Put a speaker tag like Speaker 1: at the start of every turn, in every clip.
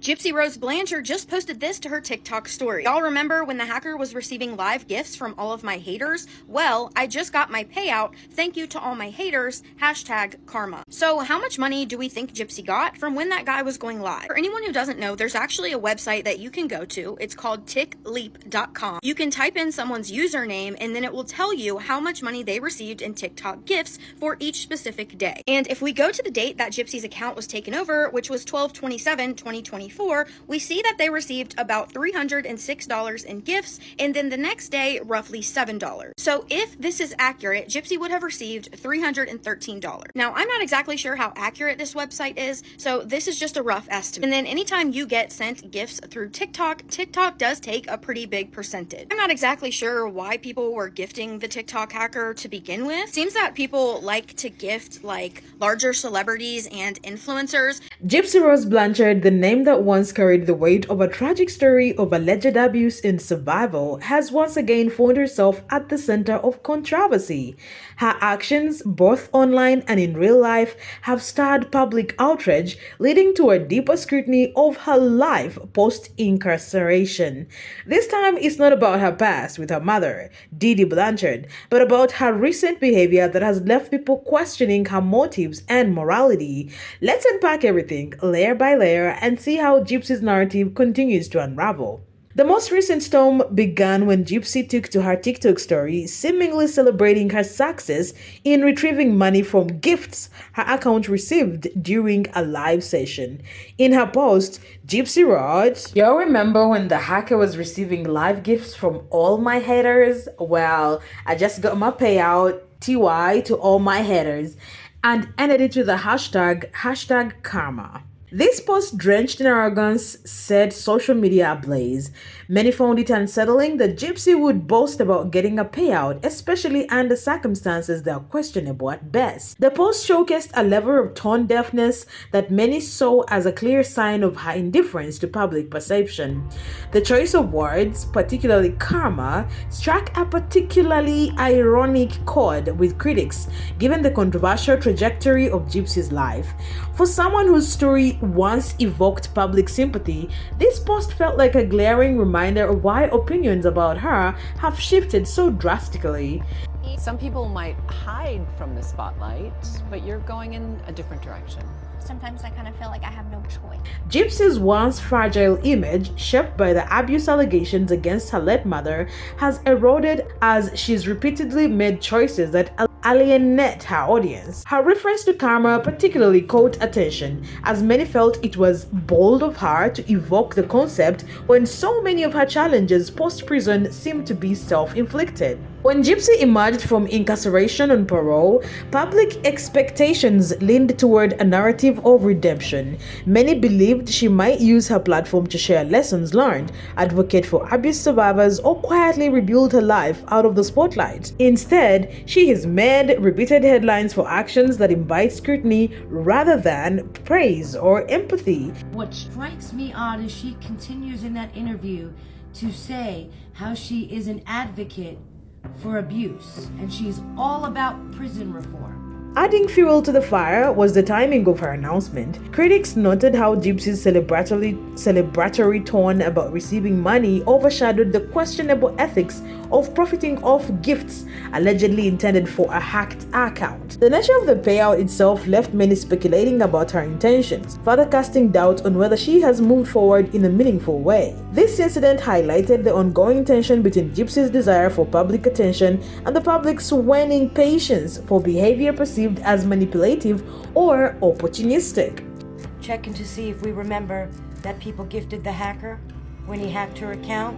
Speaker 1: Gypsy Rose Blanchard just posted this to her TikTok story. Y'all remember when the hacker was receiving live gifts from all of my haters? Well, I just got my payout. Thank you to all my haters. #karma. So how much money do we think Gypsy got from when that guy was going live? For anyone who doesn't know, there's actually a website that you can go to. It's called tickleap.com. You can type in someone's username and then it will tell you how much money they received in TikTok gifts for each specific day. And if we go to the date that Gypsy's account was taken over, which was 12/27/2024, we see that they received about $306 in gifts, and then the next day, roughly $7. So if this is accurate, Gypsy would have received $313. Now, I'm not exactly sure how accurate this website is, so this is just a rough estimate. And then anytime you get sent gifts through TikTok, TikTok does take a pretty big percentage. I'm not exactly sure why people were gifting the TikTok hacker to begin with. Seems that people like to gift like larger celebrities and influencers.
Speaker 2: Gypsy Rose Blanchard, the name that once carried the weight of a tragic story of alleged abuse and survival, has once again found herself at the center of controversy. Her actions, both online and in real life, have stirred public outrage, leading to a deeper scrutiny of her life post-incarceration. This time, it's not about her past with her mother, Didi Blanchard, but about her recent behavior that has left people questioning her motives and morality. Let's unpack everything layer by layer and see how Gypsy's narrative continues to unravel. The most recent storm began when Gypsy took to her TikTok story, seemingly celebrating her success in retrieving money from gifts her account received during a live session. In her post, Gypsy wrote, "Y'all remember when the hacker was receiving live gifts from all my haters? Well, I just got my payout, TY to all my haters," and ended it with the hashtag karma. This post, drenched in arrogance, set social media ablaze. Many found it unsettling that Gypsy would boast about getting a payout, especially under circumstances that are questionable at best. The post showcased a level of tone deafness that many saw as a clear sign of her indifference to public perception. The choice of words, particularly karma, struck a particularly ironic chord with critics, given the controversial trajectory of Gypsy's life. For someone whose story once evoked public sympathy, this post felt like a glaring reminder of why opinions about her have shifted so drastically.
Speaker 3: Some people might hide from the spotlight, but you're going in a different direction.
Speaker 4: Sometimes I kind of feel like I have no choice.
Speaker 2: Gypsy's once fragile image, shaped by the abuse allegations against her late mother, has eroded as she's repeatedly made choices that alienate her audience. Her reference to karma particularly caught attention, as many felt it was bold of her to evoke the concept when so many of her challenges post-prison seemed to be self-inflicted. When Gypsy emerged from incarceration on parole, public expectations leaned toward a narrative of redemption. Many believed she might use her platform to share lessons learned, advocate for abuse survivors, or quietly rebuild her life out of the spotlight. Instead, she has made repeated headlines for actions that invite scrutiny rather than praise or empathy.
Speaker 5: What strikes me odd is she continues in that interview to say how she is an advocate for abuse, and she's all about prison reform.
Speaker 2: Adding fuel to the fire was the timing of her announcement. Critics noted how Gypsy's celebratory tone about receiving money overshadowed the questionable ethics of profiting off gifts allegedly intended for a hacked account. The nature of the payout itself left many speculating about her intentions, further casting doubt on whether she has moved forward in a meaningful way. This incident highlighted the ongoing tension between Gypsy's desire for public attention and the public's waning patience for behavior perceived as manipulative or opportunistic.
Speaker 6: Checking to see if we remember that people gifted the hacker when he hacked her account.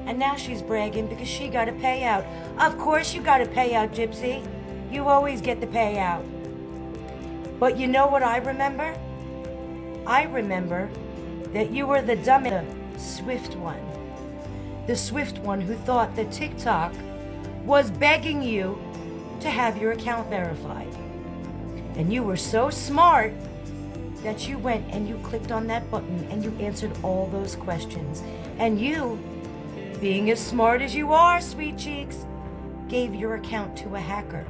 Speaker 6: And now she's bragging because she got a payout. Of course you got a payout, Gypsy. You always get the payout. But you know what I remember? I remember that you were the dumb, swift one. The swift one who thought that TikTok was begging you to have your account verified. And you were so smart that you went and you clicked on that button and you answered all those questions. And you, being as smart as you are, sweet cheeks, gave your account to a hacker.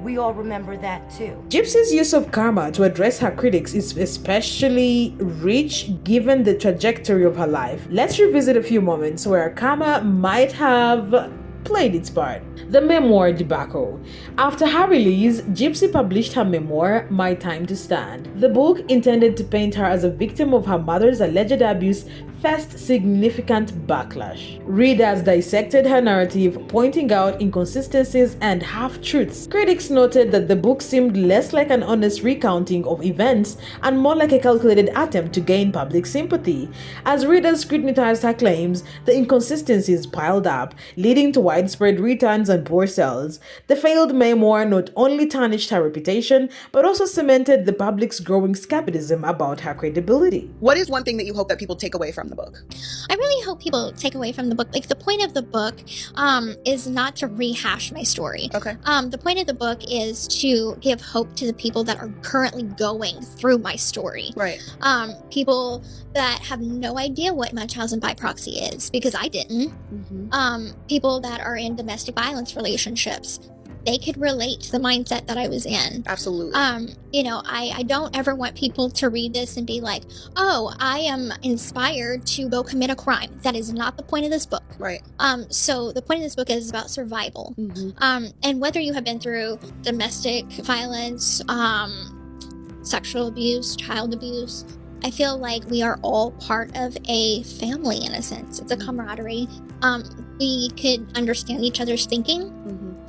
Speaker 6: we all remember that too.
Speaker 2: Gypsy's use of karma to address her critics is especially rich given the trajectory of her life. Let's revisit a few moments where karma might have played its part. The memoir debacle. After her release, Gypsy published her memoir, My Time to Stand. The book, intended to paint her as a victim of her mother's alleged abuse, faced significant backlash. Readers dissected her narrative, pointing out inconsistencies and half-truths. Critics noted that the book seemed less like an honest recounting of events and more like a calculated attempt to gain public sympathy. As readers scrutinized her claims, the inconsistencies piled up, leading to widespread returns and poor sales. The failed memoir not only tarnished her reputation, but also cemented the public's growing skepticism about her credibility.
Speaker 7: What is one thing that you hope that people take away from the book?
Speaker 4: I really hope people take away from the book, like the point of the book is not to rehash my story.
Speaker 7: Okay.
Speaker 4: The point of the book is to give hope to the people that are currently going through my story.
Speaker 7: Right.
Speaker 4: People that have no idea what Munchausen by proxy is, because I didn't. People that are in domestic violence relationships, they could relate to the mindset that I was in.
Speaker 7: Absolutely.
Speaker 4: I don't ever want people to read this and be like, oh, I am inspired to go commit a crime. That is not the point of this book.
Speaker 7: Right.
Speaker 4: So the point of this book is about survival. And whether you have been through domestic violence, sexual abuse, child abuse, I feel like we are all part of a family in a sense. It's a camaraderie. We could understand each other's thinking.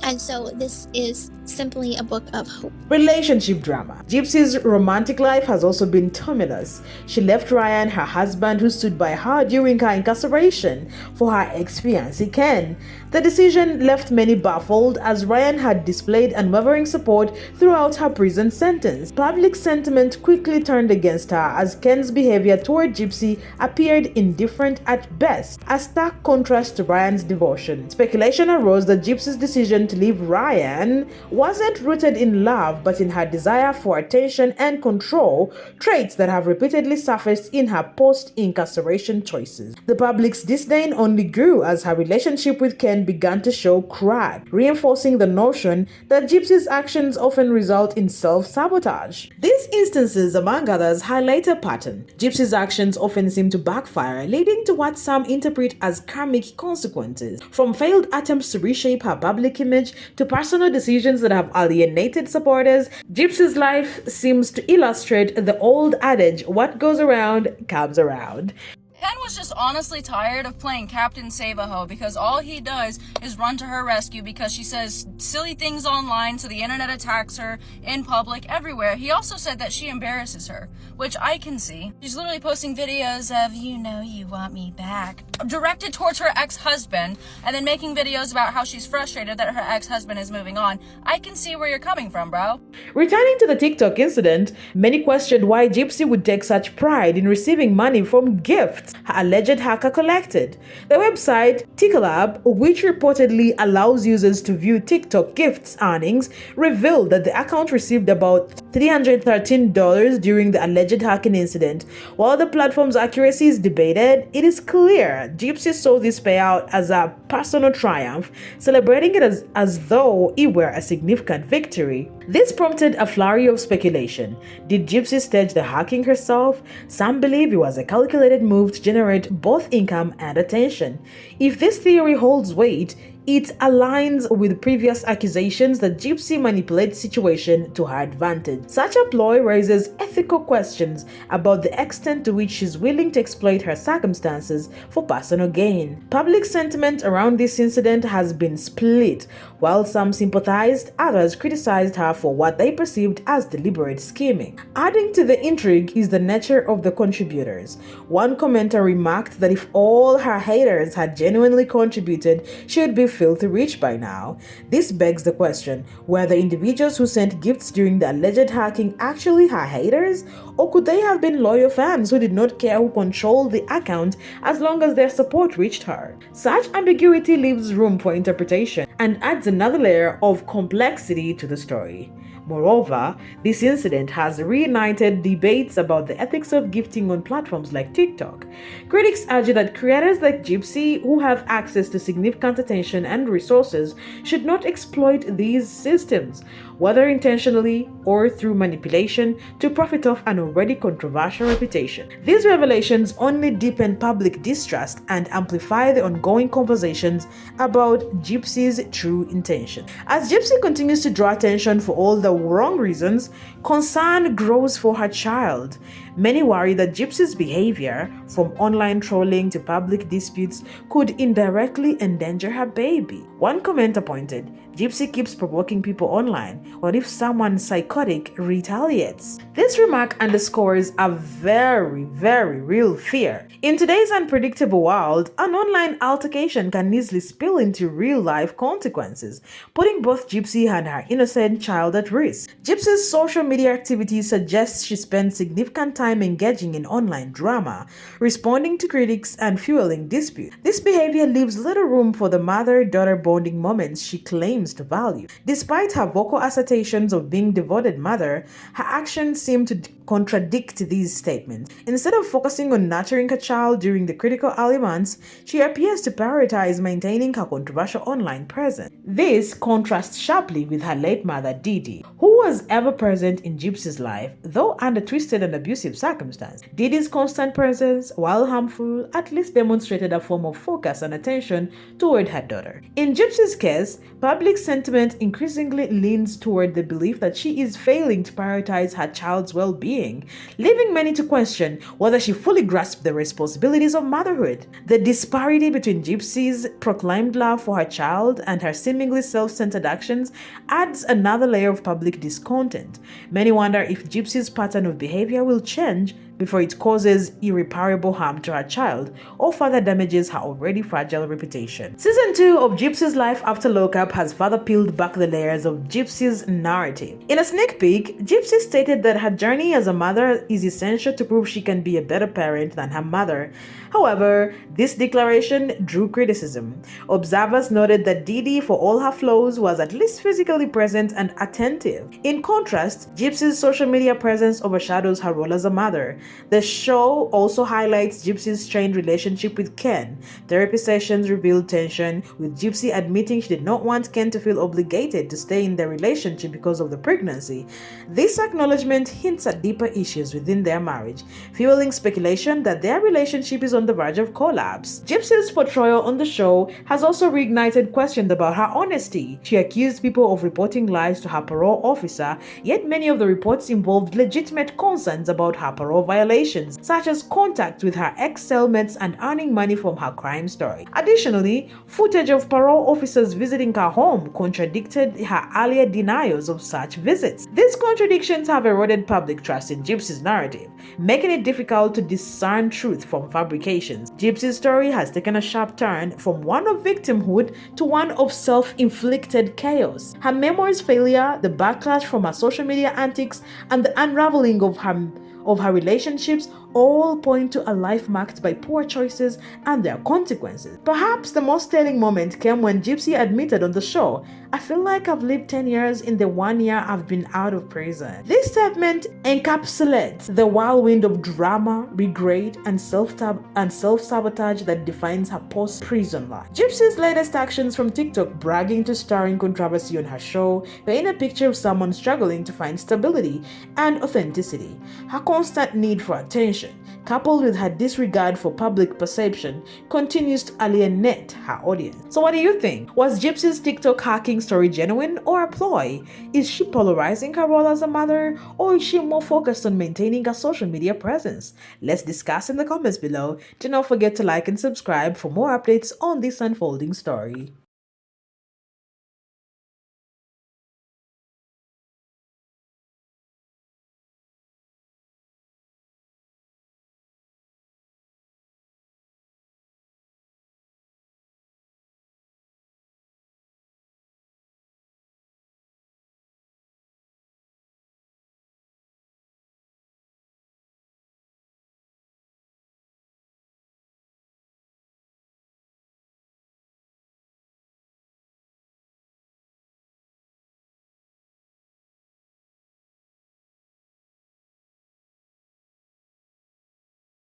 Speaker 4: And so this is simply a book of hope.
Speaker 2: Relationship drama. Gypsy's romantic life has also been tumultuous. She left Ryan, her husband, who stood by her during her incarceration, for her ex-fiancé Ken. The decision left many baffled, as Ryan had displayed unwavering support throughout her prison sentence. Public sentiment quickly turned against her, as Ken's behavior toward Gypsy appeared indifferent at best, a stark contrast to Ryan's devotion. Speculation arose that Gypsy's decision to leave Ryan wasn't rooted in love, but in her desire for attention and control, traits that have repeatedly surfaced in her post-incarceration choices. The public's disdain only grew as her relationship with Ken began to show crack, reinforcing the notion that Gypsy's actions often result in self-sabotage. These instances, among others, highlight a pattern. Gypsy's actions often seem to backfire, leading to what some interpret as karmic consequences. From failed attempts to reshape her public image to personal decisions that have alienated supporters, Gypsy's life seems to illustrate the old adage, what goes around comes around.
Speaker 8: Ken was just honestly tired of playing Captain Save-A-Ho, because all he does is run to her rescue because she says silly things online, so the internet attacks her in public, everywhere. He also said that she embarrasses her, which I can see. She's literally posting videos of, you know you want me back, directed towards her ex-husband, and then making videos about how she's frustrated that her ex-husband is moving on. I can see where you're coming from, bro.
Speaker 2: Returning to the TikTok incident, many questioned why Gypsy would take such pride in receiving money from gifts her alleged hacker collected. The website TikTok, which reportedly allows users to view TikTok gifts earnings, revealed that the account received about $313 during the alleged hacking incident. While the platform's accuracy is debated, it is clear Gypsy saw this payout as a personal triumph, celebrating it as though it were a significant victory. This prompted a flurry of speculation. Did Gypsy stage the hacking herself? Some believe it was a calculated move to generate both income and attention. If this theory holds weight, it aligns with previous accusations that Gypsy manipulates situation to her advantage. Such a ploy raises ethical questions about the extent to which she's willing to exploit her circumstances for personal gain. Public sentiment around this incident has been split. While some sympathized, others criticized her for what they perceived as deliberate scheming. Adding to the intrigue is the nature of the contributors. One commenter remarked that if all her haters had genuinely contributed, she would be filthy rich by now. This begs the question, were the individuals who sent gifts during the alleged hacking actually her haters? Or could they have been loyal fans who did not care who controlled the account as long as their support reached her? Such ambiguity leaves room for interpretation and adds another layer of complexity to the story. Moreover, this incident has reignited debates about the ethics of gifting on platforms like TikTok. Critics argue that creators like Gypsy, who have access to significant attention and resources, should not exploit these systems, whether intentionally or through manipulation, to profit off an already controversial reputation. These revelations only deepen public distrust and amplify the ongoing conversations about Gypsy's true intention. As Gypsy continues to draw attention for all the wrong reasons, concern grows for her child. Many worry that Gypsy's behavior, from online trolling to public disputes, could indirectly endanger her baby. One commenter pointed, "Gypsy keeps provoking people online. What if someone psychotic retaliates?" This remark underscores a very, very real fear. In today's unpredictable world, an online altercation can easily spill into real-life consequences, putting both Gypsy and her innocent child at risk. Gypsy's social media activity suggests she spends significant time engaging in online drama, responding to critics, and fueling disputes. This behavior leaves little room for the mother-daughter bonding moments she claims to value. Despite her vocal assertions of being devoted mother, her actions seem to contradict these statements. Instead of focusing on nurturing her child during the critical early months, she appears to prioritize maintaining her controversial online presence. This contrasts sharply with her late mother, Didi, who was ever present in Gypsy's life, though under twisted and abusive circumstances. Didi's constant presence, while harmful, at least demonstrated a form of focus and attention toward her daughter. In Gypsy's case, public sentiment increasingly leans toward the belief that she is failing to prioritize her child's well-being, leaving many to question whether she fully grasped the responsibilities of motherhood. The disparity between Gypsy's proclaimed love for her child and her seemingly self-centered actions adds another layer of public discontent. Many wonder if Gypsy's pattern of behavior will change before it causes irreparable harm to her child or further damages her already fragile reputation. Season 2 of Gypsy's life after lockup has further peeled back the layers of Gypsy's narrative. In a sneak peek, Gypsy stated that her journey as a mother is essential to prove she can be a better parent than her mother. However, this declaration drew criticism. Observers noted that Didi, for all her flaws, was at least physically present and attentive. In contrast, Gypsy's social media presence overshadows her role as a mother. The show also highlights Gypsy's strained relationship with Ken. Therapy sessions revealed tension, with Gypsy admitting she did not want Ken to feel obligated to stay in their relationship because of the pregnancy. This acknowledgement hints at deeper issues within their marriage, fueling speculation that their relationship is on the verge of collapse. Gypsy's portrayal on the show has also reignited questions about her honesty. She accused people of reporting lies to her parole officer, yet many of the reports involved legitimate concerns about her parole violations, such as contact with her ex-cellmates and earning money from her crime story. Additionally, footage of parole officers visiting her home contradicted her earlier denials of such visits. These contradictions have eroded public trust in Gypsy's narrative, making it difficult to discern truth from fabrications. Gypsy's story has taken a sharp turn from one of victimhood to one of self-inflicted chaos. Her memoir's failure, the backlash from her social media antics, and the unraveling of her relationships all point to a life marked by poor choices and their consequences. Perhaps the most telling moment came when Gypsy admitted on the show, "I feel like I've lived 10 years in the 1 year I've been out of prison." This statement encapsulates the whirlwind of drama, regret, and self-sabotage that defines her post-prison life. Gypsy's latest actions, from TikTok bragging to starring controversy on her show, paint a picture of someone struggling to find stability and authenticity. Her constant need for attention, coupled with her disregard for public perception, continues to alienate her audience. So what do you think? Was Gypsy's TikTok hacking story genuine or a ploy? Is she polarizing her role as a mother, or is she more focused on maintaining her social media presence? Let's discuss in the comments below. Do not forget to like and subscribe for more updates on this unfolding story.